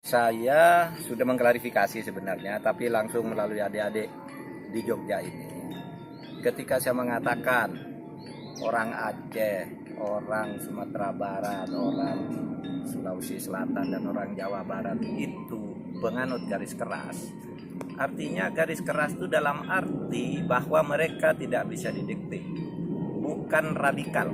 Saya sudah mengklarifikasi sebenarnya, tapi langsung melalui adik-adik di Jogja ini. Ketika saya mengatakan orang Aceh, orang Sumatera Barat, orang Sulawesi Selatan, dan orang Jawa Barat itu penganut garis keras. Artinya garis keras itu dalam arti bahwa mereka tidak bisa didikte, bukan radikal,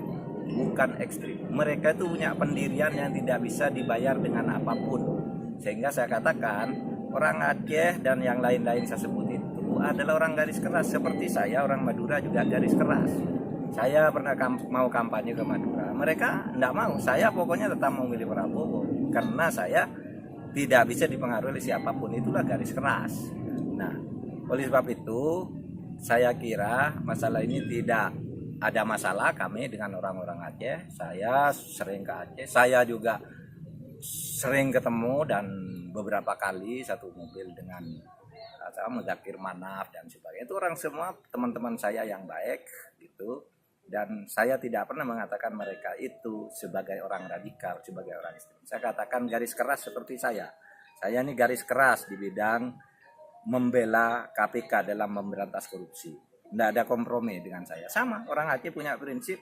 bukan ekstrim. Mereka itu punya pendirian yang tidak bisa dibayar dengan apapun. Sehingga saya katakan orang Aceh dan yang lain-lain saya sebut itu adalah orang garis keras. Seperti saya, orang Madura juga garis keras. Saya pernah mau kampanye ke Madura, mereka tidak mau. Saya pokoknya tetap mau milih Prabowo karena saya tidak bisa dipengaruhi oleh siapapun. Itulah garis keras. Nah, oleh sebab itu saya kira masalah ini tidak ada masalah kami dengan orang-orang Aceh. Saya sering ke Aceh, saya juga sering ketemu dan beberapa kali satu mobil dengan Muzakir Manaf dan sebagainya. Itu orang semua teman-teman saya yang baik gitu. Dan saya tidak pernah mengatakan mereka itu sebagai orang radikal, sebagai orang ekstrem. Saya katakan garis keras seperti saya. Saya ini garis keras di bidang membela KPK dalam memberantas korupsi. Tidak ada kompromi dengan saya. Sama, orang Aceh punya prinsip.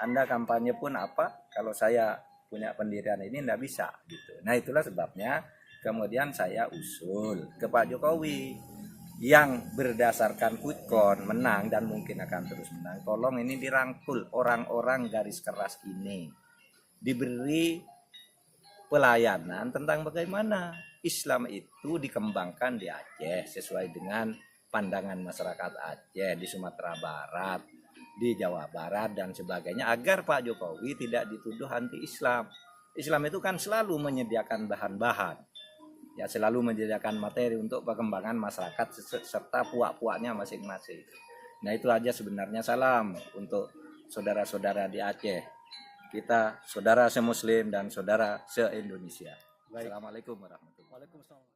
Anda kampanye pun apa, kalau saya punya pendirian ini tidak bisa gitu. Nah itulah sebabnya kemudian saya usul ke Pak Jokowi yang berdasarkan quick count menang dan mungkin akan terus menang. Tolong ini dirangkul orang-orang garis keras ini, diberi pelayanan tentang bagaimana Islam itu dikembangkan di Aceh sesuai dengan pandangan masyarakat Aceh, di Sumatera Barat, di Jawa Barat dan sebagainya, agar Pak Jokowi tidak dituduh anti-Islam. Islam itu kan selalu menyediakan bahan-bahan, ya selalu menyediakan materi untuk perkembangan masyarakat serta puak-puaknya masing-masing. Nah itu aja sebenarnya. Salam untuk saudara-saudara di Aceh. Kita saudara se-Muslim dan saudara se-Indonesia. Assalamualaikum warahmatullahi wabarakatuh.